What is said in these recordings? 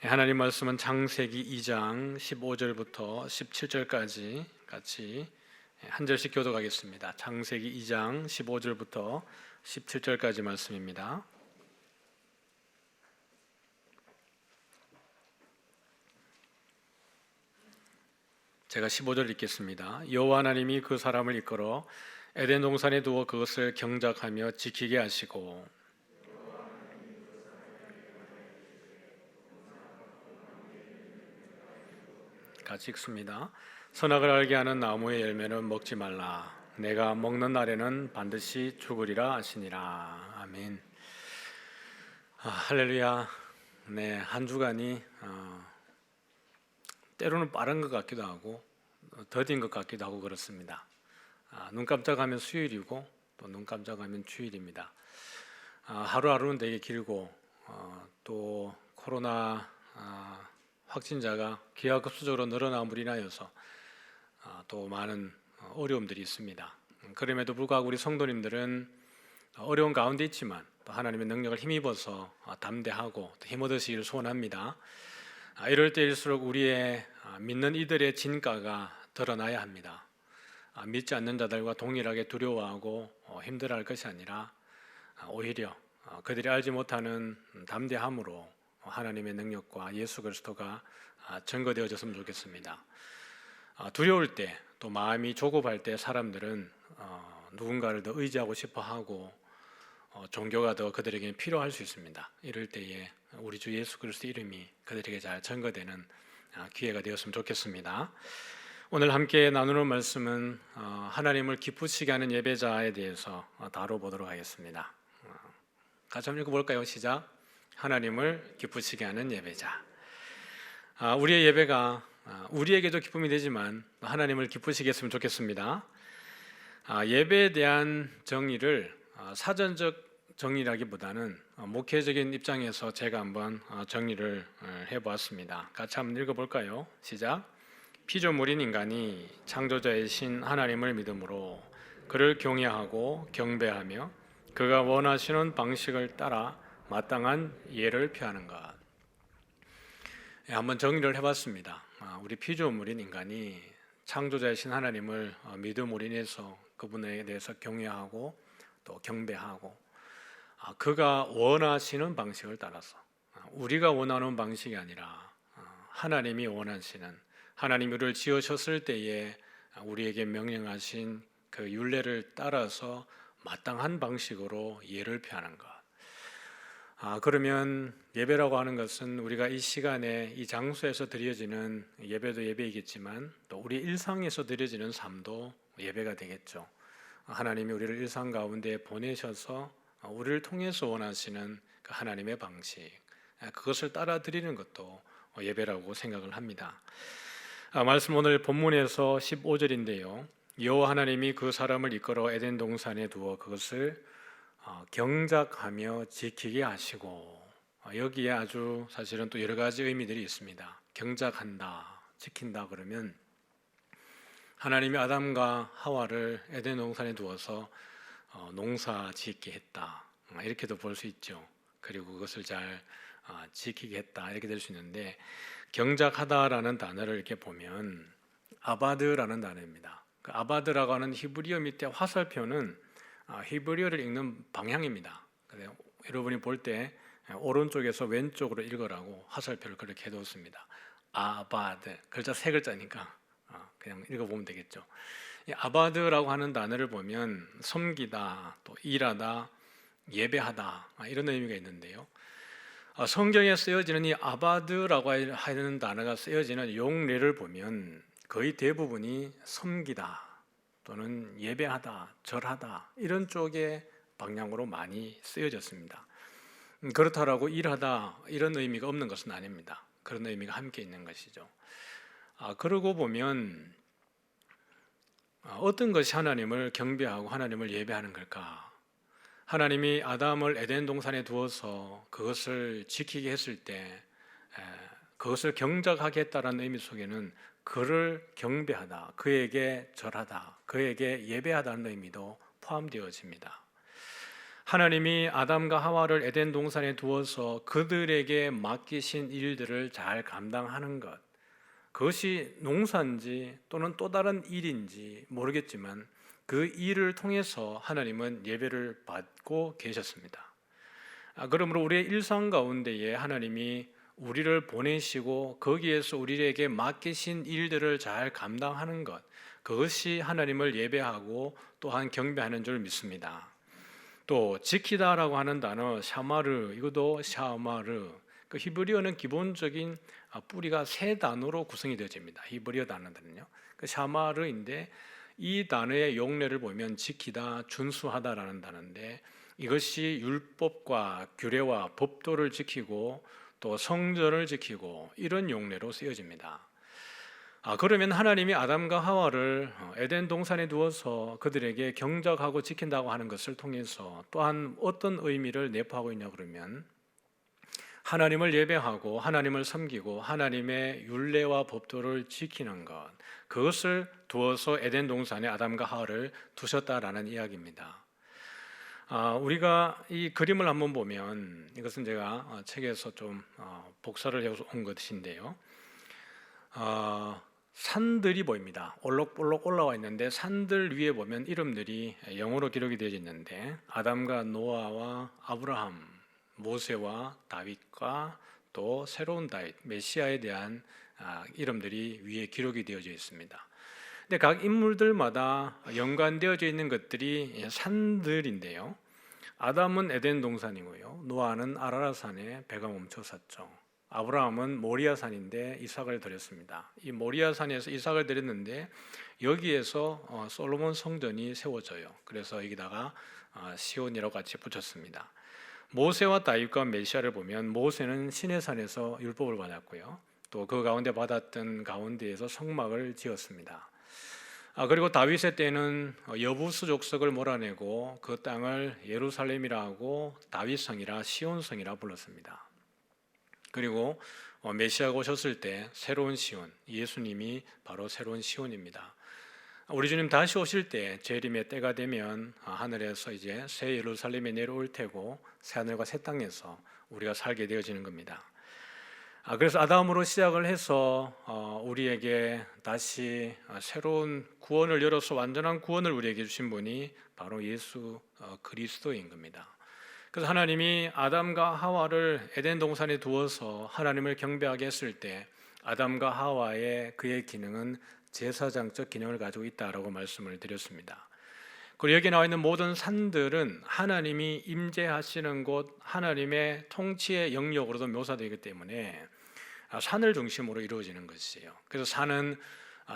하나님 말씀은 창세기 2장 15절부터 17절까지 같이 한 절씩 교독하겠습니다. 창세기 2장 15절부터 17절까지 말씀입니다. 제가 15절 읽겠습니다. 여호와 하나님이 그 사람을 이끌어 에덴 동산에 두어 그것을 경작하며 지키게 하시고 같이 읽습니다. 선악을 알게 하는 나무의 열매는 먹지 말라. 내가 먹는 날에는 반드시 죽으리라 하시니라. 아멘. 할렐루야. 네, 한 주간이 때로는 빠른 것 같기도 하고 더딘 것 같기도 하고 그렇습니다. 눈 깜짝하면 수요일이고 또 눈 깜짝하면 주일입니다. 하루하루는 되게 길고 또 코로나 확진자가 기하급수적으로 늘어남으로 인하여서 또 많은 어려움들이 있습니다. 그럼에도 불구하고 우리 성도님들은 어려운 가운데 있지만 또 하나님의 능력을 힘입어서 담대하고 힘 얻으시기를 소원합니다. 이럴 때일수록 우리의 믿는 이들의 진가가 드러나야 합니다. 믿지 않는 자들과 동일하게 두려워하고 힘들어할 것이 아니라 오히려 그들이 알지 못하는 담대함으로 하나님의 능력과 예수 그리스도가 증거되어졌으면 좋겠습니다. 두려울 때 또 마음이 조급할 때 사람들은 누군가를 더 의지하고 싶어하고 종교가 더 그들에게 필요할 수 있습니다. 이럴 때에 우리 주 예수 그리스도 이름이 그들에게 잘 증거되는 기회가 되었으면 좋겠습니다. 오늘 함께 나누는 말씀은 하나님을 기쁘시게 하는 예배자에 대해서 다뤄보도록 하겠습니다. 같이 한번 읽어볼까요? 시작. 하나님을 기쁘시게 하는 예배자. 우리의 예배가 우리에게도 기쁨이 되지만 하나님을 기쁘시게 했으면 좋겠습니다. 예배에 대한 정의를 사전적 정의라기보다는 목회적인 입장에서 제가 한번 정의를 해보았습니다. 같이 한번 읽어볼까요? 시작. 피조물인 인간이 창조자이신 하나님을 믿음으로 그를 경외하고 경배하며 그가 원하시는 방식을 따라 마땅한 예를 표하는 것. 한번 정리를 해봤습니다. 우리 피조물인 인간이 창조자이신 하나님을 믿음으로 인해서 그분에 대해서 경외하고 또 경배하고 그가 원하시는 방식을 따라서 우리가 원하는 방식이 아니라 하나님이 원하시는 하나님이 우리를 지으셨을 때에 우리에게 명령하신 그 율례를 따라서 마땅한 방식으로 예를 표하는 것. 그러면 예배라고 하는 것은 우리가 이 시간에 이 장소에서 드려지는 예배도 예배이겠지만 또 우리 일상에서 드려지는 삶도 예배가 되겠죠. 하나님이 우리를 일상 가운데 보내셔서 우리를 통해서 원하시는 그 하나님의 방식, 그것을 따라 드리는 것도 예배라고 생각을 합니다. 말씀 오늘 본문에서 15절인데요. 여호와 하나님이 그 사람을 이끌어 에덴 동산에 두어 그것을 경작하며 지키게 하시고, 여기에 아주 사실은 또 여러 가지 의미들이 있습니다. 경작한다, 지킨다 그러면 하나님이 아담과 하와를 에덴 동산에 두어서 농사 짓게 했다, 이렇게도 볼 수 있죠. 그리고 그것을 잘 지키게 했다, 이렇게 될 수 있는데, 경작하다라는 단어를 이렇게 보면 아바드라는 단어입니다. 그 아바드라고 하는 히브리어 밑에 화살표는 히브리어를 읽는 방향입니다. 여러분이 볼 때 오른쪽에서 왼쪽으로 읽으라고 화살표를 그렇게 해뒀습니다. 아바드, 글자 세 글자니까 그냥 읽어보면 되겠죠. 이 아바드라고 하는 단어를 보면 섬기다, 또 일하다, 예배하다, 이런 의미가 있는데요. 성경에 쓰여지는 이 아바드라고 하는 단어가 쓰여지는 용례를 보면 거의 대부분이 섬기다 또는 예배하다, 절하다, 이런 쪽의 방향으로 많이 쓰여졌습니다. 그렇다라고 일하다, 이런 의미가 없는 것은 아닙니다. 그런 의미가 함께 있는 것이죠. 그러고 보면 어떤 것이 하나님을 경배하고 하나님을 예배하는 걸까? 하나님이 아담을 에덴 동산에 두어서 그것을 지키게 했을 때 그것을 경작하게 했다는 의미 속에는 그를 경배하다, 그에게 절하다, 그에게 예배하다는 의미도 포함되어집니다. 하나님이 아담과 하와를 에덴 동산에 두어서 그들에게 맡기신 일들을 잘 감당하는 것, 그것이 농사인지 또는 또 다른 일인지 모르겠지만 그 일을 통해서 하나님은 예배를 받고 계셨습니다. 그러므로 우리의 일상 가운데에 하나님이 우리를 보내시고 거기에서 우리에게 맡기신 일들을 잘 감당하는 것, 그것이 하나님을 예배하고 또한 경배하는 줄 믿습니다. 또 지키다라고 하는 단어 샤마르, 이것도 샤마르, 그 히브리어는 기본적인 뿌리가 세 단어로 구성이 되어집니다. 히브리어 단어들은요. 그 샤마르인데 이 단어의 용례를 보면 지키다, 준수하다라는 단어인데 이것이 율법과 규례와 법도를 지키고 또 성전을 지키고 이런 용례로 쓰여집니다. 그러면 하나님이 아담과 하와를 에덴 동산에 두어서 그들에게 경작하고 지킨다고 하는 것을 통해서 또한 어떤 의미를 내포하고 있냐 그러면 하나님을 예배하고 하나님을 섬기고 하나님의 율례와 법도를 지키는 것, 그것을 두어서 에덴 동산에 아담과 하와를 두셨다라는 이야기입니다. 우리가 이 그림을 한번 보면 이것은 제가 책에서 좀 복사를 해온 것인데요. 산들이 보입니다. 올록볼록 올라와 있는데 산들 위에 보면 이름들이 영어로 기록이 되어 있는데 아담과 노아와 아브라함, 모세와 다윗과 또 새로운 다윗, 메시아에 대한 이름들이 위에 기록이 되어져 있습니다. 근데 각 인물들마다 연관되어져 있는 것들이 산들인데요. 아담은 에덴 동산이고요. 노아는 아라랏산에 배가 멈춰 섰죠. 아브라함은 모리아산인데 이삭을 드렸습니다. 이 모리아산에서 이삭을 드렸는데 여기에서 솔로몬 성전이 세워져요. 그래서 여기다가 시온이라고 같이 붙였습니다. 모세와 다윗과 메시아를 보면 모세는 시내산에서 율법을 받았고요. 또 그 가운데 받았던 가운데에서 성막을 지었습니다. 그리고 다윗의 때는 여부수 족속을 몰아내고 그 땅을 예루살렘이라 하고 다윗성이라 시온성이라 불렀습니다. 그리고 메시아가 오셨을 때 새로운 시온, 예수님이 바로 새로운 시온입니다. 우리 주님 다시 오실 때 재림의 때가 되면 하늘에서 이제 새 예루살렘에 내려올 테고 새 하늘과 새 땅에서 우리가 살게 되어지는 겁니다. 그래서 아담으로 시작을 해서 우리에게 다시 새로운 구원을 열어서 완전한 구원을 우리에게 주신 분이 바로 예수 그리스도인 겁니다. 그래서 하나님이 아담과 하와를 에덴 동산에 두어서 하나님을 경배하게 했을 때 아담과 하와의 그의 기능은 제사장적 기능을 가지고 있다라고 말씀을 드렸습니다. 그리고 여기 나와 있는 모든 산들은 하나님이 임재하시는 곳, 하나님의 통치의 영역으로도 묘사되기 때문에 산을 중심으로 이루어지는 것이에요. 그래서 산은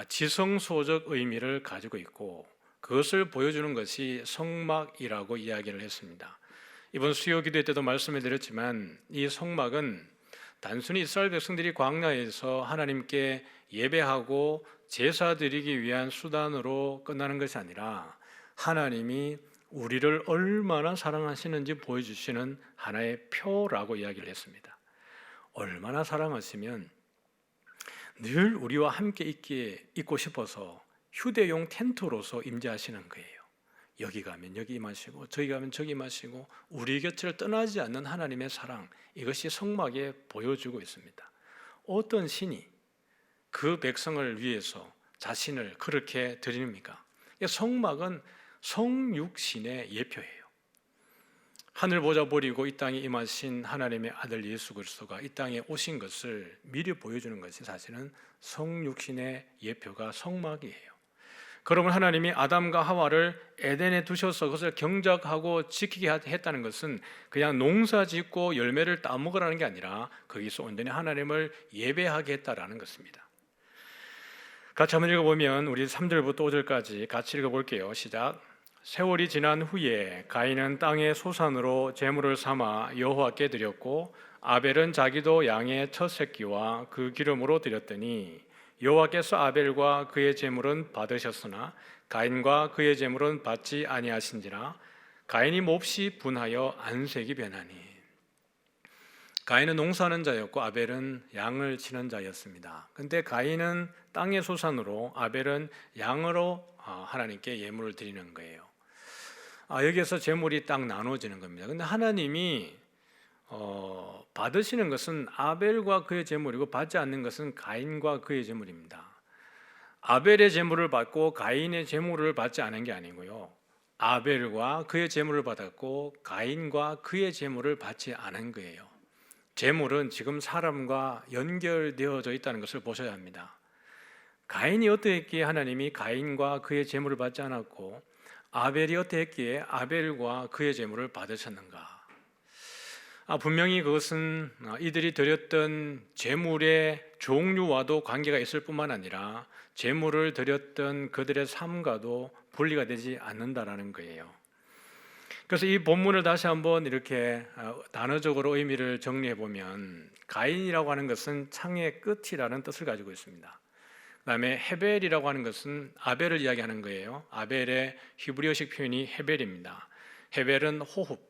지성소적 의미를 가지고 있고 그것을 보여주는 것이 성막이라고 이야기를 했습니다. 이번 수요 기도 때도 말씀을 드렸지만 이 성막은 단순히 이스라엘 백성들이 광야에서 하나님께 예배하고 제사 드리기 위한 수단으로 끝나는 것이 아니라 하나님이 우리를 얼마나 사랑하시는지 보여주시는 하나의 표라고 이야기를 했습니다. 얼마나 사랑하시면 늘 우리와 함께 있고 싶어서 휴대용 텐트로서 임재하시는 거예요. 여기 가면 여기 임하시고 저기 가면 저기 임하시고 우리 곁을 떠나지 않는 하나님의 사랑, 이것이 성막에 보여주고 있습니다. 어떤 신이 그 백성을 위해서 자신을 그렇게 드립니까? 성막은 성육신의 예표예요. 하늘 보좌 버리고 이 땅에 임하신 하나님의 아들 예수 그리스도가 이 땅에 오신 것을 미리 보여주는 것이 사실은 성육신의 예표가 성막이에요. 그러면 하나님이 아담과 하와를 에덴에 두셔서 그것을 경작하고 지키게 했다는 것은 그냥 농사 짓고 열매를 따먹으라는 게 아니라 거기서 온전히 하나님을 예배하게 했다라는 것입니다. 같이 한번 읽어보면 우리 3절부터 5절까지 같이 읽어볼게요. 시작. 세월이 지난 후에 가인은 땅의 소산으로 제물을 삼아 여호와께 드렸고 아벨은 자기도 양의 첫 새끼와 그 기름으로 드렸더니 여호와께서 아벨과 그의 제물은 받으셨으나 가인과 그의 제물은 받지 아니하신지라. 가인이 몹시 분하여 안색이 변하니. 가인은 농사하는 자였고 아벨은 양을 치는 자였습니다. 근데 가인은 땅의 소산으로 아벨은 양으로 하나님께 예물을 드리는 거예요. 여기에서 제물이 딱 나눠지는 겁니다. 근데 하나님이 받으시는 것은 아벨과 그의 제물이고 받지 않는 것은 가인과 그의 제물입니다. 아벨의 제물을 받고 가인의 제물을 받지 않은 게 아니고요. 아벨과 그의 제물을 받았고 가인과 그의 제물을 받지 않은 거예요. 제물은 지금 사람과 연결되어져 있다는 것을 보셔야 합니다. 가인이 어떠했기에 하나님이 가인과 그의 제물을 받지 않았고 아벨이 어떠했기에 아벨과 그의 제물을 받으셨는가? 분명히 그것은 이들이 드렸던 제물의 종류와도 관계가 있을 뿐만 아니라 제물을 드렸던 그들의 삶과도 분리가 되지 않는다라는 거예요. 그래서 이 본문을 다시 한번 이렇게 단어적으로 의미를 정리해 보면 가인이라고 하는 것은 창의 끝이라는 뜻을 가지고 있습니다. 그다음에 헤벨이라고 하는 것은 아벨을 이야기하는 거예요. 아벨의 히브리어식 표현이 헤벨입니다. 헤벨은 호흡,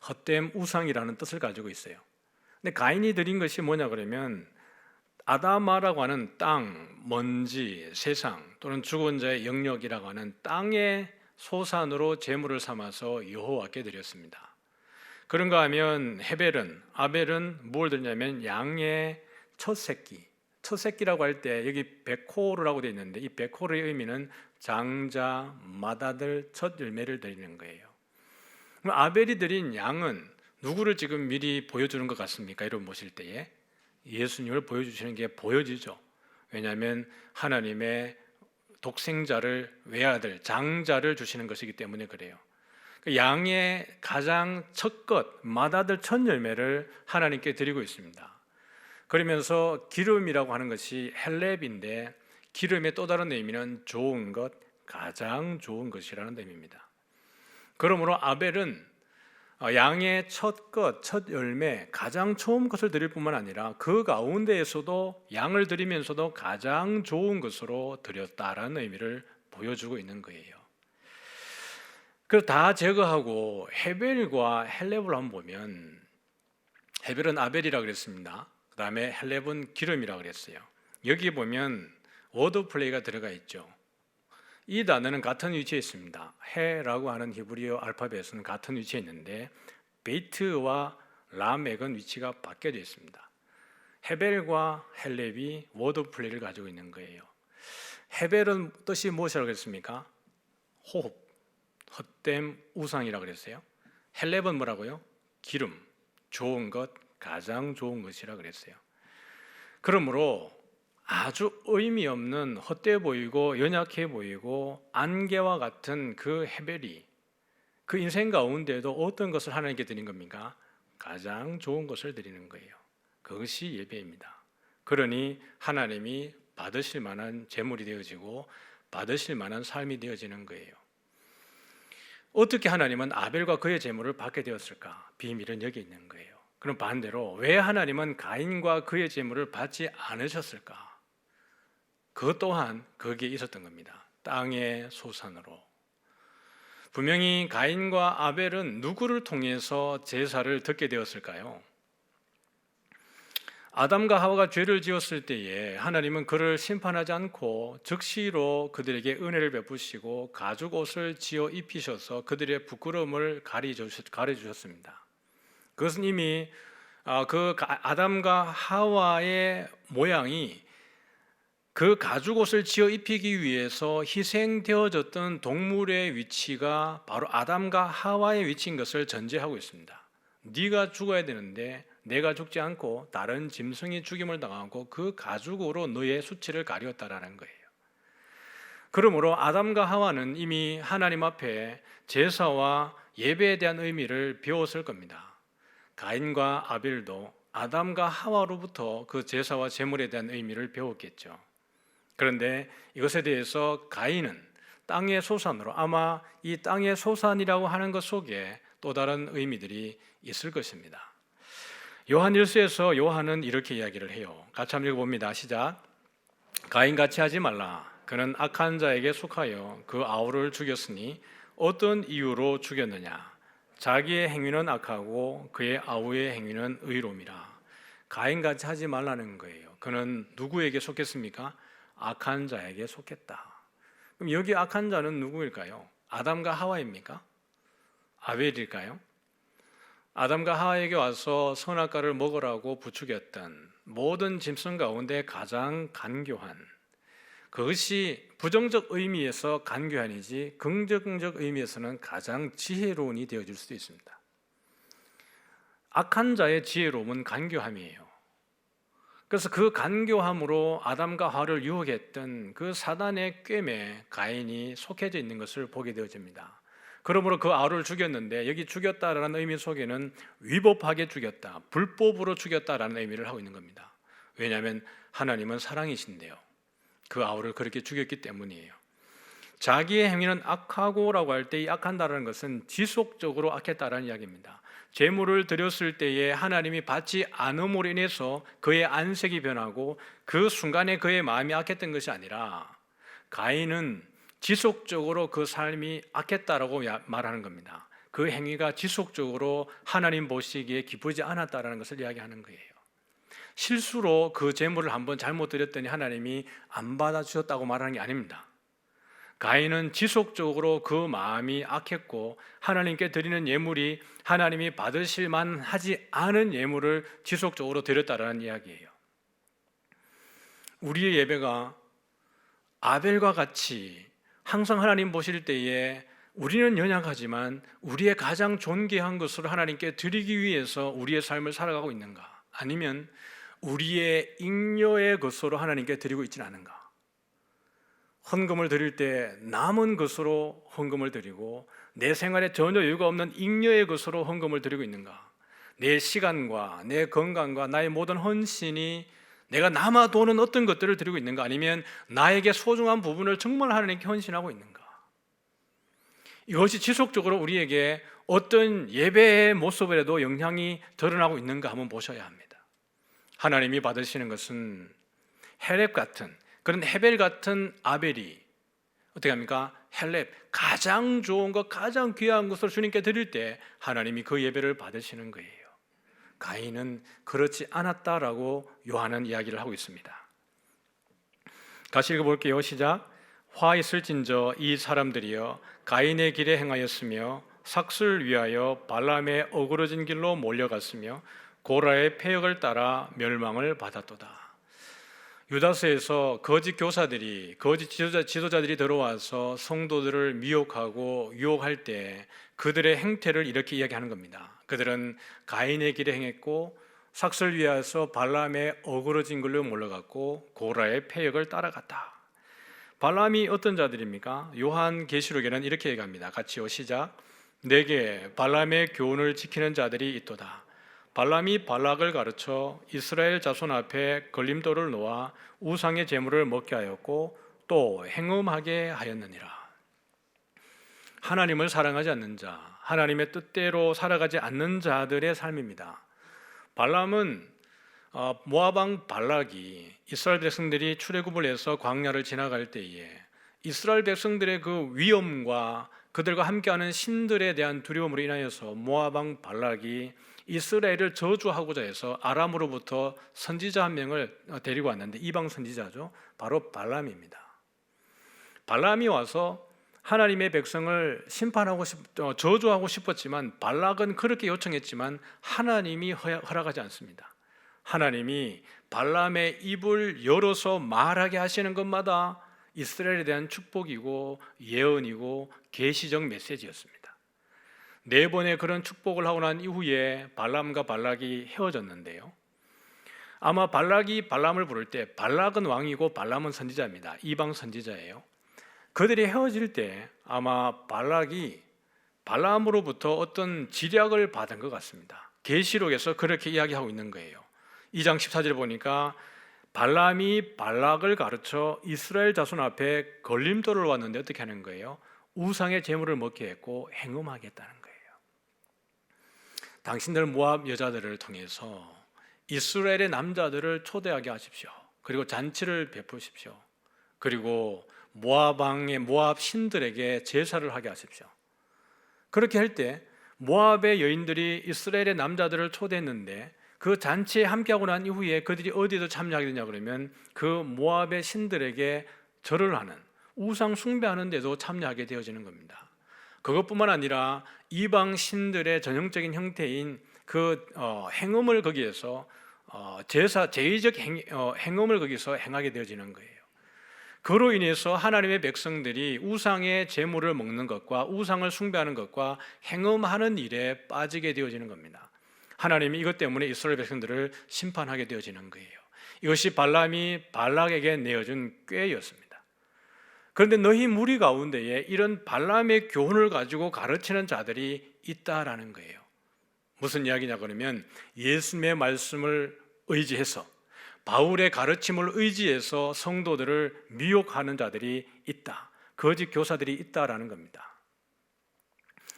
헛됨, 우상이라는 뜻을 가지고 있어요. 근데 가인이 드린 것이 뭐냐 그러면 아다마라고 하는 땅, 먼지, 세상 또는 죽은 자의 영역이라고 하는 땅의 소산으로 제물을 삼아서 여호와께 드렸습니다. 그런가 하면 헤벨은 아벨은 뭘 드렸냐면 양의 첫 새끼. 첫 새끼라고 할 때 여기 베코르라고 되어 있는데 이 베코르의 의미는 장자, 맏아들, 첫 열매를 드리는 거예요. 그럼 아벨이 드린 양은 누구를 지금 미리 보여주는 것 같습니까? 여러분 보실 때에 예수님을 보여주시는 게 보여지죠. 왜냐하면 하나님의 독생자를 외아들, 장자를 주시는 것이기 때문에 그래요. 양의 가장 첫 것, 맏아들 첫 열매를 하나님께 드리고 있습니다. 그러면서 기름이라고 하는 것이 헬렙인데 기름의 또 다른 의미는 좋은 것, 가장 좋은 것이라는 의미입니다. 그러므로 아벨은 양의 첫 것, 첫 열매, 가장 좋은 것을 드릴 뿐만 아니라 그 가운데에서도 양을 드리면서도 가장 좋은 것으로 드렸다라는 의미를 보여주고 있는 거예요. 그래서 다 제거하고 헤벨과 헬렙을 한번 보면 헤벨은 아벨이라고 그랬습니다. 그 다음에 헬렙은 기름이라고 그랬어요. 여기 보면 워드 플레이가 들어가 있죠. 이 단어는 같은 위치에 있습니다. 해라고 하는 히브리어 알파벳은 같은 위치에 있는데 베이트와 라멕은 위치가 바뀌어져 있습니다. 헤벨과 헬렙이 워드 플레이를 가지고 있는 거예요. 헤벨은 뜻이 무엇이라고 했습니까? 호흡, 헛됨, 우상이라고 그랬어요. 헬렙은 뭐라고요? 기름, 좋은 것, 가장 좋은 것이라 그랬어요. 그러므로 아주 의미 없는 헛되어 보이고 연약해 보이고 안개와 같은 그 헤벨이 그 인생 가운데에도 어떤 것을 하나님께 드린 겁니까? 가장 좋은 것을 드리는 거예요. 그것이 예배입니다. 그러니 하나님이 받으실 만한 제물이 되어지고 받으실 만한 삶이 되어지는 거예요. 어떻게 하나님은 아벨과 그의 제물을 받게 되었을까? 비밀은 여기 있는 거예요. 그럼 반대로 왜 하나님은 가인과 그의 제물을 받지 않으셨을까? 그것 또한 거기에 있었던 겁니다. 땅의 소산으로. 분명히 가인과 아벨은 누구를 통해서 제사를 드게 되었을까요? 아담과 하와가 죄를 지었을 때에 하나님은 그를 심판하지 않고 즉시로 그들에게 은혜를 베푸시고 가죽 옷을 지어 입히셔서 그들의 부끄러움을 가려주셨습니다. 그것은 이미 그 아담과 하와의 모양이 그 가죽 옷을 지어 입히기 위해서 희생되어졌던 동물의 위치가 바로 아담과 하와의 위치인 것을 전제하고 있습니다. 네가 죽어야 되는데 내가 죽지 않고 다른 짐승이 죽임을 당하고 그 가죽으로 너의 수치를 가렸다라는 거예요. 그러므로 아담과 하와는 이미 하나님 앞에 제사와 예배에 대한 의미를 배웠을 겁니다. 가인과 아벨도 아담과 하와로부터 그 제사와 제물에 대한 의미를 배웠겠죠. 그런데 이것에 대해서 가인은 땅의 소산으로 아마 이 땅의 소산이라고 하는 것 속에 또 다른 의미들이 있을 것입니다. 요한 1서에서 요한은 이렇게 이야기를 해요. 같이 한번 읽어봅니다. 시작. 가인같이 하지 말라. 그는 악한 자에게 속하여 그 아우를 죽였으니 어떤 이유로 죽였느냐? 자기의 행위는 악하고 그의 아우의 행위는 의로움이라. 가인같이 하지 말라는 거예요. 그는 누구에게 속했습니까? 악한 자에게 속했다. 그럼 여기 악한 자는 누구일까요? 아담과 하와입니까? 아벨일까요? 아담과 하와에게 와서 선악과를 먹으라고 부추겼던 모든 짐승 가운데 가장 간교한, 그것이 부정적 의미에서 간교한이지 긍정적 의미에서는 가장 지혜로운이 되어질 수도 있습니다. 악한 자의 지혜로움은 간교함이에요. 그래서 그 간교함으로 아담과 하와를 유혹했던 그 사단의 꾀에 가인이 속해져 있는 것을 보게 되어집니다. 그러므로 그 아우를 죽였는데, 여기 죽였다라는 의미 속에는 위법하게 죽였다, 불법으로 죽였다라는 의미를 하고 있는 겁니다. 왜냐하면 하나님은 사랑이신데요, 그 아우를 그렇게 죽였기 때문이에요. 자기의 행위는 악하고라고 할 때 이 악한다라는 것은 지속적으로 악했다라는 이야기입니다. 제물을 드렸을 때에 하나님이 받지 않음으로 인해서 그의 안색이 변하고 그 순간에 그의 마음이 악했던 것이 아니라, 가인은 지속적으로 그 삶이 악했다라고 말하는 겁니다. 그 행위가 지속적으로 하나님 보시기에 기쁘지 않았다라는 것을 이야기하는 거예요. 실수로 그 제물을 한번 잘못 드렸더니 하나님이 안 받아주셨다고 말하는 게 아닙니다. 가인은 지속적으로 그 마음이 악했고, 하나님께 드리는 예물이 하나님이 받으실 만하지 않은 예물을 지속적으로 드렸다라는 이야기예요. 우리의 예배가 아벨과 같이 항상 하나님 보실 때에 우리는 연약하지만 우리의 가장 존귀한 것을 하나님께 드리기 위해서 우리의 삶을 살아가고 있는가? 아니면 우리의 잉여의 것으로 하나님께 드리고 있지는 않은가? 헌금을 드릴 때 남은 것으로 헌금을 드리고 내 생활에 전혀 여유가 없는 잉여의 것으로 헌금을 드리고 있는가? 내 시간과 내 건강과 나의 모든 헌신이 내가 남아도는 어떤 것들을 드리고 있는가? 아니면 나에게 소중한 부분을 정말 하나님께 헌신하고 있는가? 이것이 지속적으로 우리에게 어떤 예배의 모습에도 영향이 드러나고 있는가 한번 보셔야 합니다. 하나님이 받으시는 것은 헬렙 같은, 그런 헤벨 같은 아벨이 어떻게 합니까? 헬렙, 가장 좋은 것, 가장 귀한 것을 주님께 드릴 때 하나님이 그 예배를 받으시는 거예요. 가인은 그렇지 않았다라고 요한은 이야기를 하고 있습니다. 다시 읽어볼게요. 시작. 화 있을진저 이 사람들이여 가인의 길에 행하였으며 삭슬 위하여 발람의 어그러진 길로 몰려갔으며 고라의 패역을 따라 멸망을 받았도다. 유다서에서 거짓 교사들이, 거짓 지도자들이 들어와서 성도들을 미혹하고 유혹할 때 그들의 행태를 이렇게 이야기하는 겁니다. 그들은 가인의 길에 행했고 삭슬 위에서 발람의 어그러진 길로 몰려갔고 고라의 패역을 따라갔다. 발람이 어떤 자들입니까? 요한계시록에는 이렇게 얘기합니다. 같이요. 시작. 내게 발람의 교훈을 지키는 자들이 있도다. 발람이 발락을 가르쳐 이스라엘 자손 앞에 걸림돌을 놓아 우상의 제물을 먹게 하였고 또 행음하게 하였느니라. 하나님을 사랑하지 않는 자, 하나님의 뜻대로 살아가지 않는 자들의 삶입니다. 발람은 모압 왕 발락이 이스라엘 백성들이 출애굽을 해서 광야를 지나갈 때에 이스라엘 백성들의 그 위험과 그들과 함께하는 신들에 대한 두려움으로 인하여서 모압 왕 발락이 이스라엘을 저주하고자 해서 아람으로부터 선지자 한 명을 데리고 왔는데, 이방 선지자죠. 바로 발람입니다. 발람이 와서 하나님의 백성을 심판하고 저주하고 싶었지만 발락은 그렇게 요청했지만 하나님이 허락하지 않습니다. 하나님이 발람의 입을 열어서 말하게 하시는 것마다 이스라엘에 대한 축복이고 예언이고 계시적 메시지였습니다. 4번의 그런 축복을 하고 난 이후에 발람과 발락이 헤어졌는데요, 아마 발락이 발람을 부를 때, 발락은 왕이고 발람은 선지자입니다. 이방 선지자예요. 그들이 헤어질 때 아마 발락이 발람으로부터 어떤 지략을 받은 것 같습니다. 계시록에서 그렇게 이야기하고 있는 거예요. 2장 14절 보니까 발람이 발락을 가르쳐 이스라엘 자손 앞에 걸림돌을 왔는데 어떻게 하는 거예요? 우상의 제물을 먹게 했고 행음하게 했다는 거예요. 당신들 모압 여자들을 통해서 이스라엘의 남자들을 초대하게 하십시오. 그리고 잔치를 베푸십시오. 그리고 모압 왕의 모압 신들에게 제사를 하게 하십시오. 그렇게 할 때 모압의 여인들이 이스라엘의 남자들을 초대했는데 그 잔치에 함께하고 난 이후에 그들이 어디에도 참여하게 되냐 그러면 그 모압의 신들에게 절을 하는, 우상 숭배하는 데도 참여하게 되어지는 겁니다. 그것뿐만 아니라 이방 신들의 전형적인 형태인 그 행음을 거기에서 제의적 행음을 거기서 행하게 되어지는 거예요. 그로 인해서 하나님의 백성들이 우상의 제물을 먹는 것과 우상을 숭배하는 것과 행음하는 일에 빠지게 되어지는 겁니다. 하나님이 이것 때문에 이스라엘 백성들을 심판하게 되어지는 거예요. 이것이 발람이 발락에게 내어준 꾀였습니다. 그런데 너희 무리 가운데에 이런 발람의 교훈을 가지고 가르치는 자들이 있다라는 거예요. 무슨 이야기냐 그러면 예수님의 말씀을 의지해서 바울의 가르침을 의지해서 성도들을 미혹하는 자들이 있다. 거짓 교사들이 있다라는 겁니다.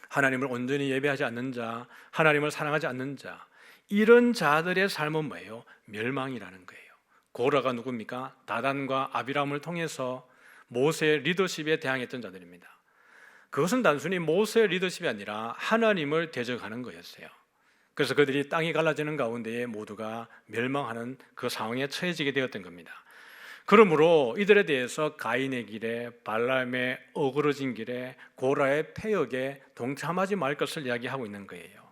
하나님을 온전히 예배하지 않는 자, 하나님을 사랑하지 않는 자, 이런 자들의 삶은 뭐예요? 멸망이라는 거예요. 고라가 누굽니까? 다단과 아비람을 통해서 모세의 리더십에 대항했던 자들입니다. 그것은 단순히 모세의 리더십이 아니라 하나님을 대적하는 거였어요. 그래서 그들이 땅이 갈라지는 가운데에 모두가 멸망하는 그 상황에 처해지게 되었던 겁니다. 그러므로 이들에 대해서 가인의 길에, 발람의 어그러진 길에, 고라의 패역에 동참하지 말 것을 이야기하고 있는 거예요.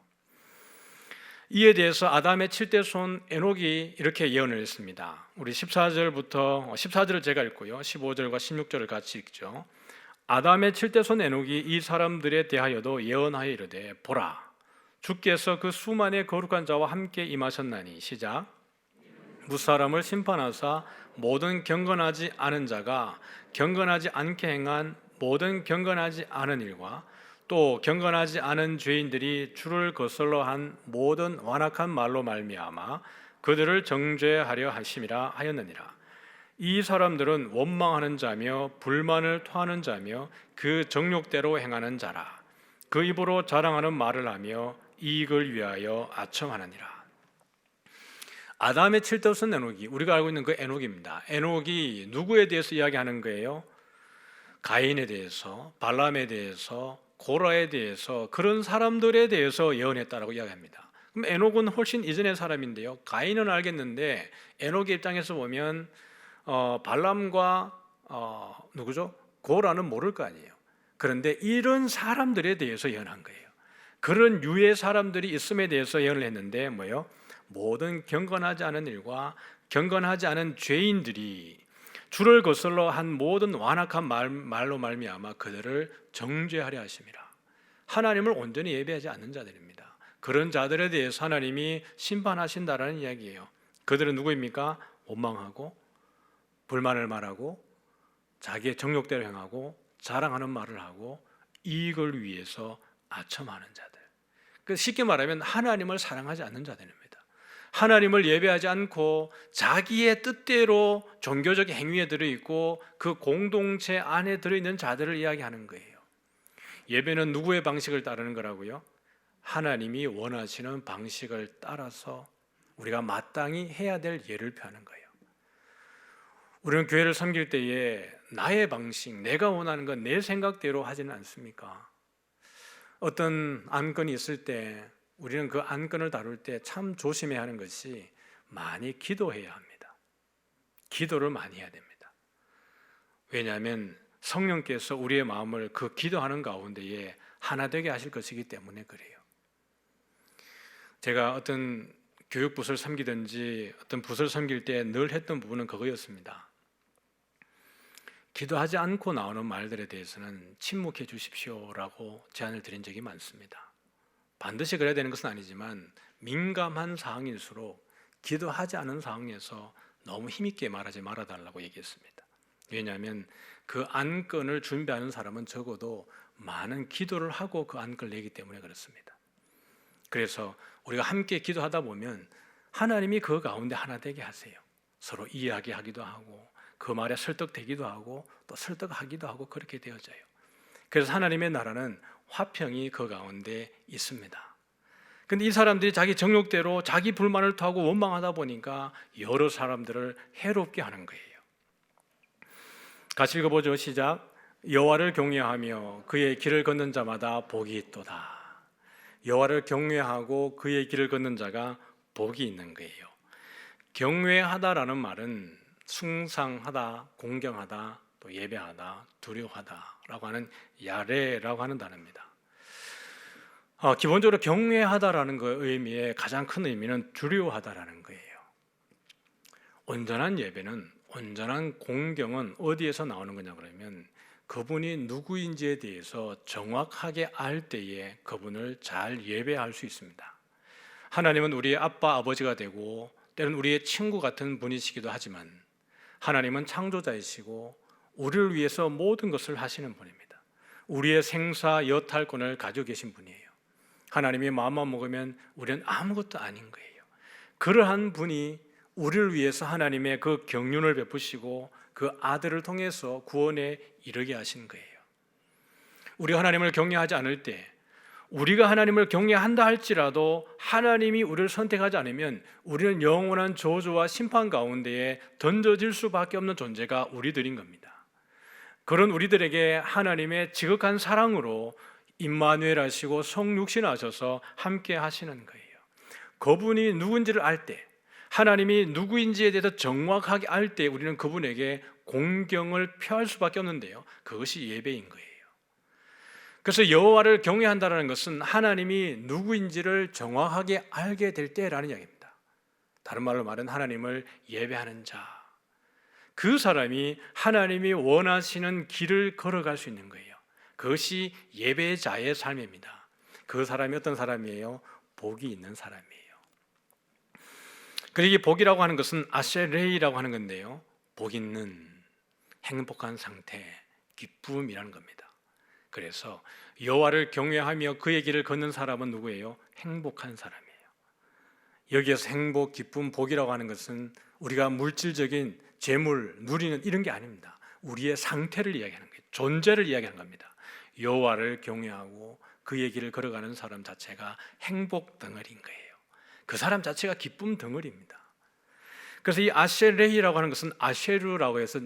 이에 대해서 아담의 7대 손 에녹이 이렇게 예언을 했습니다. 우리 14절을 제가 읽고요, 15절과 16절을 같이 읽죠. 아담의 7대 손 에녹이 이 사람들에 대하여도 예언하여 이르되, 보라, 주께서 그 수만의 거룩한 자와 함께 임하셨나니, 시작. 무사람을 심판하사 모든 경건하지 않은 자가 경건하지 않게 행한 모든 경건하지 않은 일과 또 경건하지 않은 죄인들이 주를 거슬러 한 모든 완악한 말로 말미암아 그들을 정죄하려 하심이라 하였느니라. 이 사람들은 원망하는 자며 불만을 토하는 자며 그 정욕대로 행하는 자라. 그 입으로 자랑하는 말을 하며 이익을 위하여 아첨하느니라. 아담의 7대 손 에녹이, 우리가 알고 있는 그 에녹입니다. 에녹이 누구에 대해서 이야기하는 거예요? 가인에 대해서, 발람에 대해서, 고라에 대해서, 그런 사람들에 대해서 예언했다라고 이야기합니다. 그럼 에녹은 훨씬 이전의 사람인데요, 가인은 알겠는데 에녹의 입장에서 보면 발람과 누구죠? 고라는 모를 거 아니에요. 그런데 이런 사람들에 대해서 예언한 거예요. 그런 유의 사람들이 있음에 대해서 예언을 했는데 뭐요? 모든 경건하지 않은 일과 경건하지 않은 죄인들이 주를 거슬러 한 모든 완악한 말로 말미암아 그들을 정죄하려 하심이라. 하나님을 온전히 예배하지 않는 자들입니다. 그런 자들에 대해서 하나님이 심판하신다라는 이야기예요. 그들은 누구입니까? 원망하고 불만을 말하고 자기의 정욕대로 행하고 자랑하는 말을 하고 이익을 위해서 아첨하는 자들. 쉽게 말하면 하나님을 사랑하지 않는 자들입니다. 하나님을 예배하지 않고 자기의 뜻대로 종교적 행위에 들어있고 그 공동체 안에 들어있는 자들을 이야기하는 거예요. 예배는 누구의 방식을 따르는 거라고요? 하나님이 원하시는 방식을 따라서 우리가 마땅히 해야 될 예를 표하는 거예요. 우리는 교회를 섬길 때에 나의 방식, 내가 원하는 건 내 생각대로 하지는 않습니까? 어떤 안건이 있을 때 우리는 그 안건을 다룰 때 참 조심해야 하는 것이 많이 기도해야 합니다. 기도를 많이 해야 됩니다. 왜냐하면 성령께서 우리의 마음을 그 기도하는 가운데에 하나 되게 하실 것이기 때문에 그래요. 제가 어떤 교육부서를 섬기든지 어떤 부서를 섬길 때 늘 했던 부분은 그거였습니다. 기도하지 않고 나오는 말들에 대해서는 침묵해 주십시오라고 제안을 드린 적이 많습니다. 반드시 그래야 되는 것은 아니지만 민감한 사항일수록 기도하지 않은 상황에서 너무 힘있게 말하지 말아달라고 얘기했습니다. 왜냐하면 그 안건을 준비하는 사람은 적어도 많은 기도를 하고 그 안건을 내기 때문에 그렇습니다. 그래서 우리가 함께 기도하다 보면 하나님이 그 가운데 하나 되게 하세요. 서로 이야기하기도 하고 그 말에 설득되기도 하고 또 설득하기도 하고 그렇게 되어져요. 그래서 하나님의 나라는 화평이 그 가운데 있습니다. 근데 이 사람들이 자기 정욕대로 자기 불만을 토하고 원망하다 보니까 여러 사람들을 해롭게 하는 거예요. 같이 읽어보죠. 시작. 여호와를 경외하며 그의 길을 걷는 자마다 복이 있도다. 여호와를 경외하고 그의 길을 걷는 자가 복이 있는 거예요. 경외하다라는 말은 숭상하다, 공경하다, 또 예배하다, 두려워하다라고 하는 야레라고 하는 단어입니다. 기본적으로 경외하다라는 그 의미의 가장 큰 의미는 두려워하다라는 거예요. 온전한 예배는, 온전한 공경은 어디에서 나오는 거냐 그러면 그분이 누구인지에 대해서 정확하게 알 때에 그분을 잘 예배할 수 있습니다. 하나님은 우리의 아빠, 아버지가 되고 때로는 우리의 친구 같은 분이시기도 하지만 하나님은 창조자이시고 우리를 위해서 모든 것을 하시는 분입니다. 우리의 생사 여탈권을 가지고 계신 분이에요. 하나님이 마음만 먹으면 우리는 아무것도 아닌 거예요. 그러한 분이 우리를 위해서 하나님의 그 경륜을 베푸시고 그 아들을 통해서 구원에 이르게 하신 거예요. 우리가 하나님을 경외하지 않을 때, 우리가 하나님을 경외한다 할지라도 하나님이 우리를 선택하지 않으면 우리는 영원한 저주와 심판 가운데에 던져질 수밖에 없는 존재가 우리들인 겁니다. 그런 우리들에게 하나님의 지극한 사랑으로 임마누엘 하시고 성육신 하셔서 함께 하시는 거예요. 그분이 누군지를 알 때, 하나님이 누구인지에 대해서 정확하게 알 때 우리는 그분에게 공경을 표할 수밖에 없는데요, 그것이 예배인 거예요. 그래서 여호와를 경외한다는 것은 하나님이 누구인지를 정확하게 알게 될 때라는 이야기입니다. 다른 말로 말하면 하나님을 예배하는 자, 그 사람이 하나님이 원하시는 길을 걸어갈 수 있는 거예요. 그것이 예배자의 삶입니다. 그 사람이 어떤 사람이에요? 복이 있는 사람이에요. 그리고 이 복이라고 하는 것은 아쉐레이라고 하는 건데요, 복 있는 행복한 상태, 기쁨이라는 겁니다. 그래서 여호와를 경외하며 그의 길을 걷는 사람은 누구예요? 행복한 사람이에요. 여기에서 행복, 기쁨, 복이라고 하는 것은 우리가 물질적인 재물, 누리는 이런 게 아닙니다. 우리의 상태를 이야기하는 거예요. 존재를 이야기하는 겁니다. 여호와를 경외하고 그의 길을 걸어가는 사람 자체가 행복 덩어리인 거예요. 그 사람 자체가 기쁨 덩어리입니다. 그래서 이 아쉐레이라고 하는 것은 아쉐루라고 해서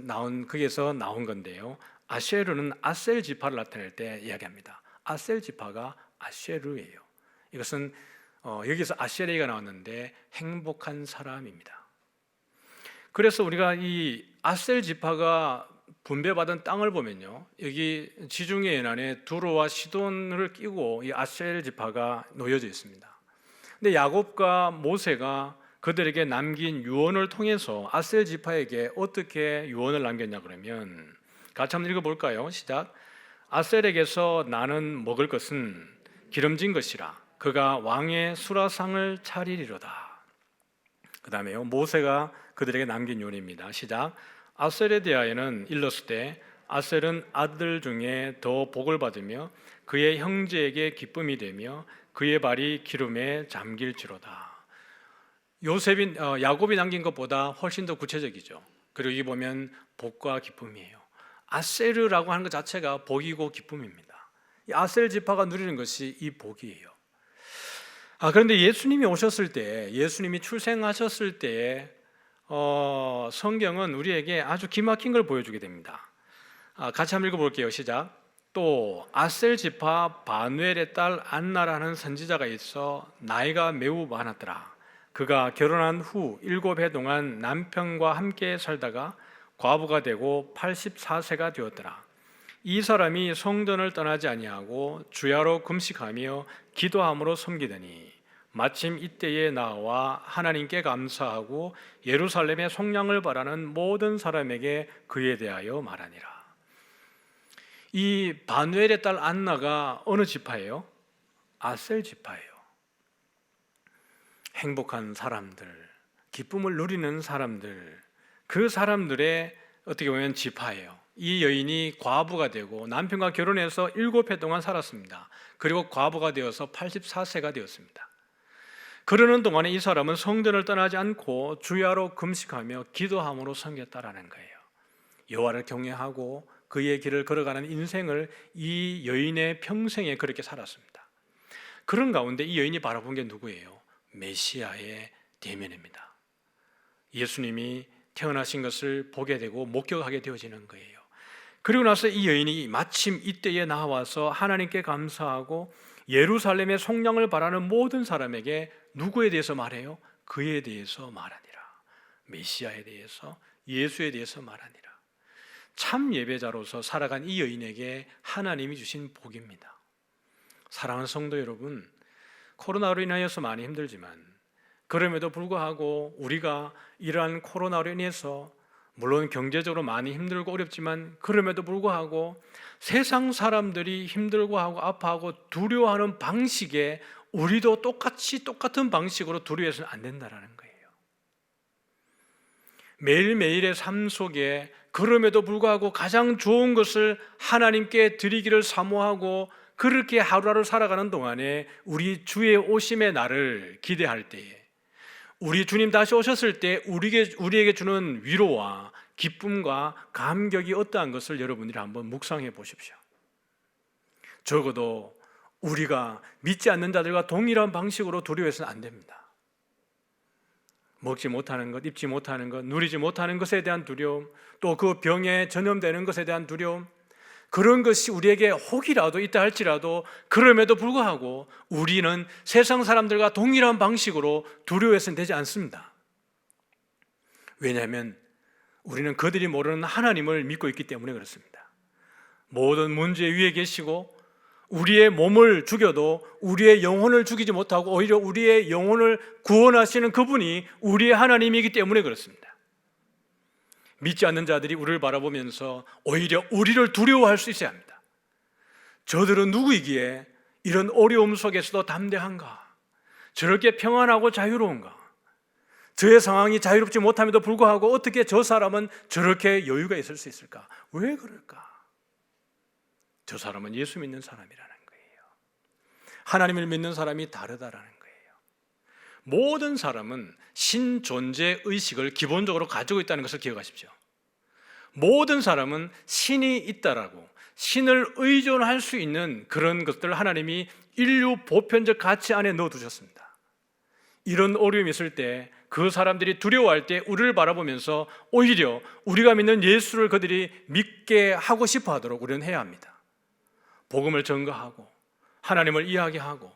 거기에서 나온 건데요, 아쉐루는 아셀 지파를 나타낼 때 이야기합니다. 아셀 지파가 아쉐루예요. 이것은 여기서 아쉐레이가 나왔는데 행복한 사람입니다. 그래서 우리가 이 아셀 지파가 분배받은 땅을 보면요, 여기 지중해 연안에 두로와 시돈을 끼고 이 아셀 지파가 놓여져 있습니다. 근데 야곱과 모세가 그들에게 남긴 유언을 통해서 아셀 지파에게 어떻게 유언을 남겼냐 그러면 같이 한번 읽어볼까요? 시작. 아셀에게서 나는 먹을 것은 기름진 것이라 그가 왕의 수라상을 차리리로다. 그 다음에요, 모세가 그들에게 남긴 유언입니다. 시작. 아셀에 대하여는 일렀을 아셀은 아들 중에 더 복을 받으며 그의 형제에게 기쁨이 되며 그의 발이 기름에 잠길지로다. 야곱이 남긴 것보다 훨씬 더 구체적이죠. 그리고 여기 보면 복과 기쁨이에요. 아셀이라고 하는 것 자체가 복이고 기쁨입니다. 이 아셀 지파가 누리는 것이 이 복이에요. 그런데 예수님이 오셨을 때, 예수님이 출생하셨을 때 성경은 우리에게 아주 기막힌 걸 보여주게 됩니다. 같이 한번 읽어볼게요. 시작. 또 아셀 지파 바누엘의 딸 안나라는 선지자가 있어 나이가 매우 많았더라. 그가 결혼한 후 7해 동안 남편과 함께 살다가 과부가 되고 84세가 되었더라. 이 사람이 성전을 떠나지 아니하고 주야로 금식하며 기도함으로 섬기더니 마침 이때에 나와 하나님께 감사하고 예루살렘의 속량을 바라는 모든 사람에게 그에 대하여 말하니라. 이 바누엘의 딸 안나가 어느 지파예요? 아셀 지파예요. 행복한 사람들, 기쁨을 누리는 사람들, 그 사람들의 어떻게 보면 지파예요. 이 여인이 과부가 되고 남편과 결혼해서 7해 동안 살았습니다. 그리고 과부가 되어서 84세가 되었습니다. 그러는 동안에 이 사람은 성전을 떠나지 않고 주야로 금식하며 기도함으로 섬겼다라는 거예요. 여호와를 경외하고 그의 길을 걸어가는 인생을 이 여인의 평생에 그렇게 살았습니다. 그런 가운데 이 여인이 바라본 게 누구예요? 메시아의 대면입니다. 예수님이 태어나신 것을 보게 되고 목격하게 되어지는 거예요. 그리고 나서 이 여인이 마침 이때에 나와서 하나님께 감사하고 예루살렘의 속량을 바라는 모든 사람에게 누구에 대해서 말해요? 그에 대해서 말하니라. 메시아에 대해서, 예수에 대해서 말하니라. 참 예배자로서 살아간 이 여인에게 하나님이 주신 복입니다. 사랑하는 성도 여러분, 코로나로 인하여서 많이 힘들지만 그럼에도 불구하고 우리가 이러한 코로나로 인해서 물론 경제적으로 많이 힘들고 어렵지만 그럼에도 불구하고 세상 사람들이 힘들고 하고 아파하고 두려워하는 방식에 우리도 똑같은 방식으로 두려워해서는 안 된다는 거예요. 매일매일의 삶 속에 그럼에도 불구하고 가장 좋은 것을 하나님께 드리기를 사모하고 그렇게 하루하루 살아가는 동안에 우리 주의 오심의 날을 기대할 때에 우리 주님 다시 오셨을 때 우리에게 주는 위로와 기쁨과 감격이 어떠한 것을 여러분들이 한번 묵상해 보십시오. 적어도 우리가 믿지 않는 자들과 동일한 방식으로 두려워해서는 안 됩니다. 먹지 못하는 것, 입지 못하는 것, 누리지 못하는 것에 대한 두려움, 또 그 병에 전염되는 것에 대한 두려움, 그런 것이 우리에게 혹이라도 있다 할지라도 그럼에도 불구하고 우리는 세상 사람들과 동일한 방식으로 두려워해서는 되지 않습니다. 왜냐하면 우리는 그들이 모르는 하나님을 믿고 있기 때문에 그렇습니다. 모든 문제 위에 계시고 우리의 몸을 죽여도 우리의 영혼을 죽이지 못하고 오히려 우리의 영혼을 구원하시는 그분이 우리의 하나님이기 때문에 그렇습니다. 믿지 않는 자들이 우리를 바라보면서 오히려 우리를 두려워할 수 있어야 합니다. 저들은 누구이기에 이런 어려움 속에서도 담대한가? 저렇게 평안하고 자유로운가? 저의 상황이 자유롭지 못함에도 불구하고 어떻게 저 사람은 저렇게 여유가 있을 수 있을까? 왜 그럴까? 저 사람은 예수 믿는 사람이라는 거예요. 하나님을 믿는 사람이 다르다라는 거예요. 모든 사람은 신존재 의식을 기본적으로 가지고 있다는 것을 기억하십시오. 모든 사람은 신이 있다라고 신을 의존할 수 있는 그런 것들을 하나님이 인류 보편적 가치 안에 넣어두셨습니다. 이런 어려움이 있을 때 그 사람들이 두려워할 때 우리를 바라보면서 오히려 우리가 믿는 예수를 그들이 믿게 하고 싶어 하도록 우리는 해야 합니다. 복음을 전가하고 하나님을 이야기하고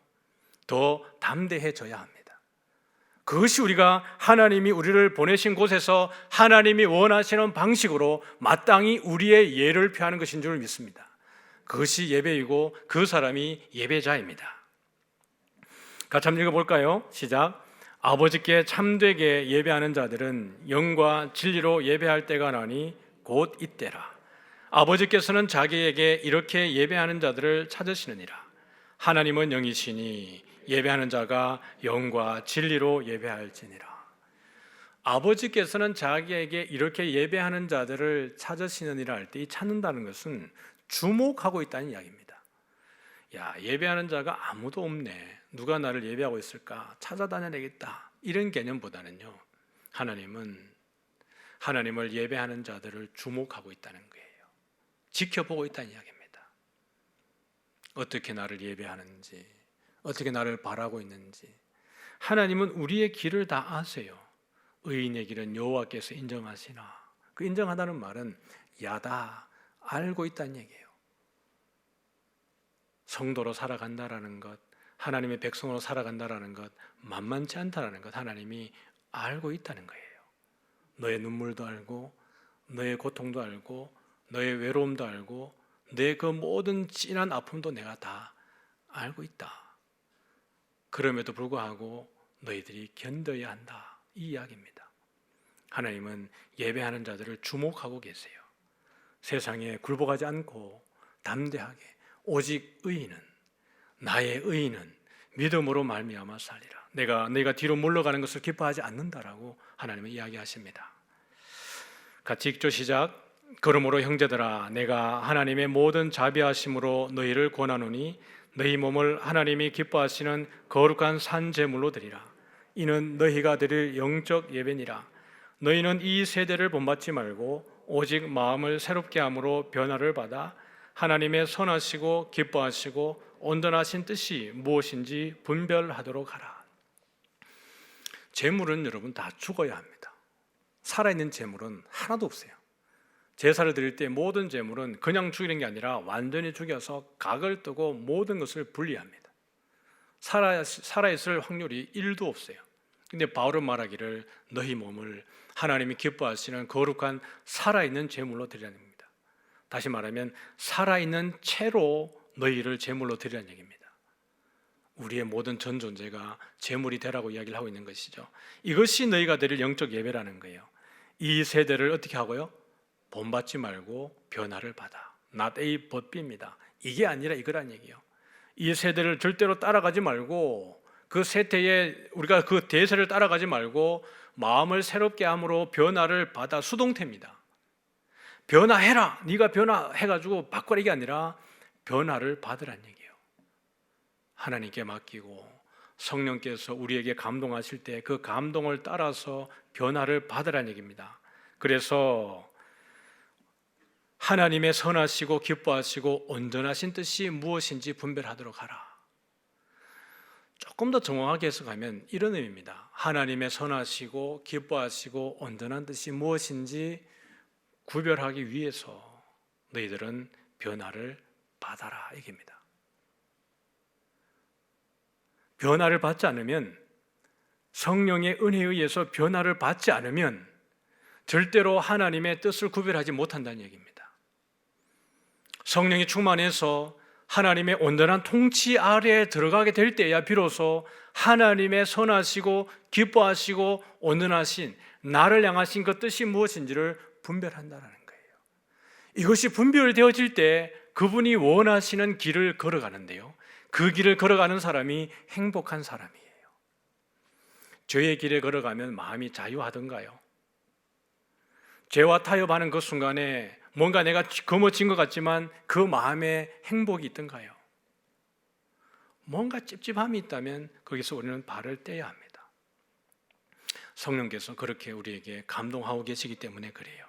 더 담대해져야 합니다. 그것이 우리가 하나님이 우리를 보내신 곳에서 하나님이 원하시는 방식으로 마땅히 우리의 예를 표하는 것인 줄 믿습니다. 그것이 예배이고 그 사람이 예배자입니다. 같이 한번 읽어볼까요? 시작. 아버지께 참되게 예배하는 자들은 영과 진리로 예배할 때가 나니 곧 이때라. 아버지께서는 자기에게 이렇게 예배하는 자들을 찾으시느니라. 하나님은 영이시니 예배하는 자가 영과 진리로 예배할지니라. 아버지께서는 자기에게 이렇게 예배하는 자들을 찾으시느니라 할 때 이 찾는다는 것은 주목하고 있다는 이야기입니다. 야, 예배하는 자가 아무도 없네. 누가 나를 예배하고 있을까? 찾아다녀야겠다. 이런 개념보다는요, 하나님을 예배하는 자들을 주목하고 있다는 거예요. 지켜보고 있다는 이야기입니다. 어떻게 나를 예배하는지, 어떻게 나를 바라고 있는지. 하나님은 우리의 길을 다 아세요. 의인의 길은 여호와께서 인정하시나. 그 인정하다는 말은 야다, 알고 있다는 얘기예요. 성도로 살아간다라는 것, 하나님의 백성으로 살아간다라는 것, 만만치 않다라는 것 하나님이 알고 있다는 거예요. 너의 눈물도 알고, 너의 고통도 알고, 너의 외로움도 알고, 내 그 모든 진한 아픔도 내가 다 알고 있다. 그럼에도 불구하고 너희들이 견뎌야 한다. 이 이야기입니다. 하나님은 예배하는 자들을 주목하고 계세요. 세상에 굴복하지 않고 담대하게 오직 나의 의인은 믿음으로 말미암아 살리라. 내가 뒤로 물러가는 것을 기뻐하지 않는다라고 하나님은 이야기하십니다. 같이 읽죠. 시작. 그러므로 형제들아, 내가 하나님의 모든 자비하심으로 너희를 권하노니 너희 몸을 하나님이 기뻐하시는 거룩한 산 제물로 드리라. 이는 너희가 드릴 영적 예배니라. 너희는 이 세대를 본받지 말고 오직 마음을 새롭게 함으로 변화를 받아 하나님의 선하시고 기뻐하시고 온전하신 뜻이 무엇인지 분별하도록 하라. 제물은 여러분 다 죽어야 합니다. 살아있는 제물은 하나도 없어요. 제사를 드릴 때 모든 제물은 그냥 죽이는 게 아니라 완전히 죽여서 각을 뜨고 모든 것을 분리합니다. 살아있을 확률이 1도 없어요. 근데 바울은 말하기를 너희 몸을 하나님이 기뻐하시는 거룩한 살아있는 제물로 드리라는 겁니다. 다시 말하면 살아있는 채로 너희를 제물로 드리라는 얘기입니다. 우리의 모든 전 존재가 제물이 되라고 이야기를 하고 있는 것이죠. 이것이 너희가 드릴 영적 예배라는 거예요. 이 세대를 어떻게 하고요? 본받지 말고 변화를 받아. not A but B입니다. 이게 아니라 이거란 얘기예요. 이 세대를 절대로 따라가지 말고 그 세대에 우리가 그 대세를 따라가지 말고 마음을 새롭게 함으로 변화를 받아. 수동태입니다. 변화해라. 네가 변화해가지고 바꿔라 이게 아니라 변화를 받으란 얘기예요. 하나님께 맡기고 성령께서 우리에게 감동하실 때 그 감동을 따라서 변화를 받으란 얘기입니다. 그래서 하나님의 선하시고 기뻐하시고 온전하신 뜻이 무엇인지 분별하도록 하라. 조금 더 정확하게 해석하면 이런 의미입니다. 하나님의 선하시고 기뻐하시고 온전한 뜻이 무엇인지 구별하기 위해서 너희들은 변화를 받아라 이겁니다. 변화를 받지 않으면, 성령의 은혜에 의해서 변화를 받지 않으면 절대로 하나님의 뜻을 구별하지 못한다는 얘기입니다. 성령이 충만해서 하나님의 온전한 통치 아래에 들어가게 될 때야 비로소 하나님의 선하시고 기뻐하시고 온전하신 나를 향하신 그 뜻이 무엇인지를 분별한다는 거예요. 이것이 분별되어질 때 그분이 원하시는 길을 걸어가는데요, 그 길을 걸어가는 사람이 행복한 사람이에요. 죄의 길에 걸어가면 마음이 자유하던가요? 죄와 타협하는 그 순간에 뭔가 내가 거머쥔 것 같지만 그 마음에 행복이 있던가요? 뭔가 찝찝함이 있다면 거기서 우리는 발을 떼야 합니다. 성령께서 그렇게 우리에게 감동하고 계시기 때문에 그래요.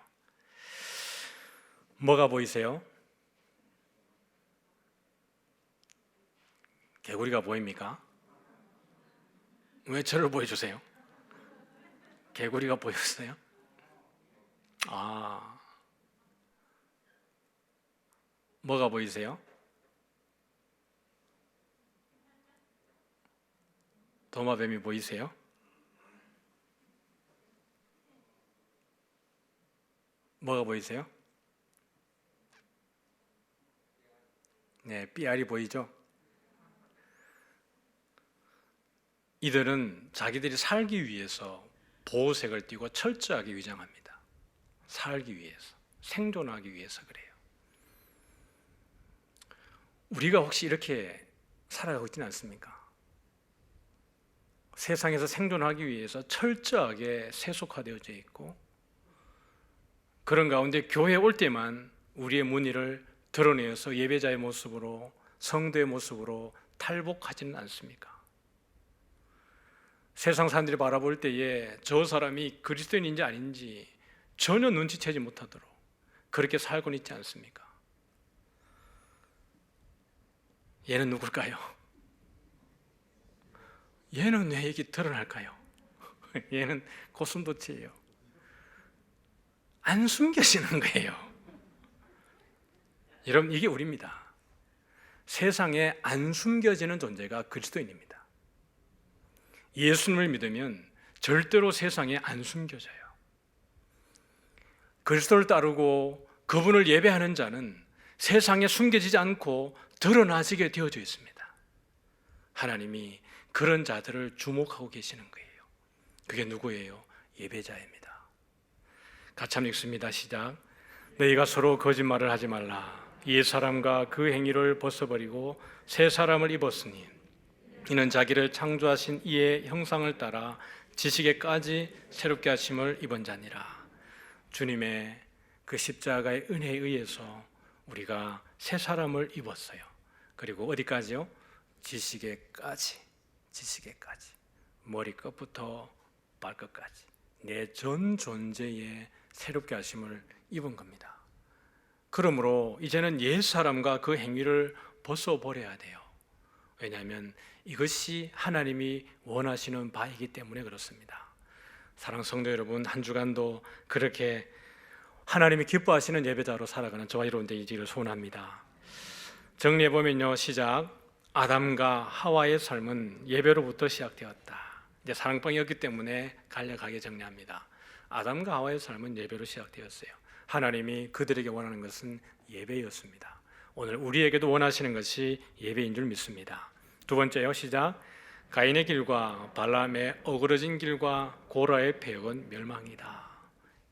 뭐가 보이세요? 개구리가 보입니까? 왜 저를 보여주세요? 개구리가 보였어요? 뭐가 보이세요? 도마뱀이 보이세요? 뭐가 보이세요? 네, 삐알이 보이죠? 이들은 자기들이 살기 위해서 보호색을 띠고 철저하게 위장합니다. 살기 위해서, 생존하기 위해서 그래요. 우리가 혹시 이렇게 살아가고 있지는 않습니까? 세상에서 생존하기 위해서 철저하게 세속화되어져 있고, 그런 가운데 교회에 올 때만 우리의 무늬를 드러내어서 예배자의 모습으로, 성도의 모습으로 탈복하지는 않습니까? 세상 사람들이 바라볼 때에 저 사람이 그리스도인인지 아닌지 전혀 눈치채지 못하도록 그렇게 살고는 있지 않습니까? 얘는 누굴까요? 얘는 왜 이게 드러날까요? 얘는 고슴도치예요. 안 숨겨지는 거예요. 여러분, 이게 우리입니다. 세상에 안 숨겨지는 존재가 그리스도인입니다. 예수님을 믿으면 절대로 세상에 안 숨겨져요. 그리스도를 따르고 그분을 예배하는 자는 세상에 숨겨지지 않고 드러나지게 되어져 있습니다. 하나님이 그런 자들을 주목하고 계시는 거예요. 그게 누구예요? 예배자입니다. 같이 한번 읽습니다. 시작. 너희가 서로 거짓말을 하지 말라. 옛 사람과 그 행위를 벗어버리고 새 사람을 입었으니 이는 자기를 창조하신 이의 형상을 따라 지식에까지 새롭게 하심을 입은 자니라. 주님의 그 십자가의 은혜에 의해서 우리가 새 사람을 입었어요. 그리고 어디까지요? 지식에까지, 지식에까지, 머리끝부터 발끝까지 내 전 존재에 새롭게 하심을 입은 겁니다. 그러므로 이제는 옛 사람과 그 행위를 벗어버려야 돼요. 왜냐하면 이것이 하나님이 원하시는 바이기 때문에 그렇습니다. 사랑하는 성도 여러분, 한 주간도 그렇게 하나님이 기뻐하시는 예배자로 살아가는 저와 여러분 되기를 소원합니다. 정리해보면요, 시작. 아담과 하와의 삶은 예배로부터 시작되었다. 이제 사랑방이었기 때문에 간략하게 정리합니다. 아담과 하와의 삶은 예배로 시작되었어요. 하나님이 그들에게 원하는 것은 예배였습니다. 오늘 우리에게도 원하시는 것이 예배인 줄 믿습니다. 두 번째요, 시작. 가인의 길과 발람의 어그러진 길과 고라의 패역은 멸망이다.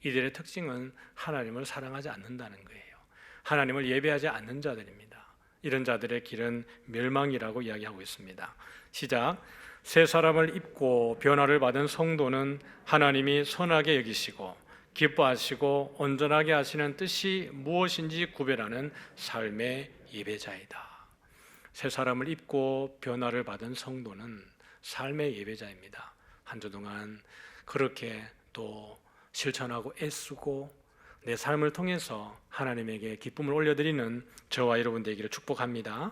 이들의 특징은 하나님을 사랑하지 않는다는 거예요. 하나님을 예배하지 않는 자들입니다. 이런 자들의 길은 멸망이라고 이야기하고 있습니다. 시작. 새 사람을 입고 변화를 받은 성도는 하나님이 선하게 여기시고 기뻐하시고 온전하게 하시는 뜻이 무엇인지 구별하는 삶의 예배자이다. 새 사람을 입고 변화를 받은 성도는 삶의 예배자입니다. 한 주 동안 그렇게 또 실천하고 애쓰고 내 삶을 통해서 하나님에게 기쁨을 올려드리는 저와 여러분 되기를 축복합니다.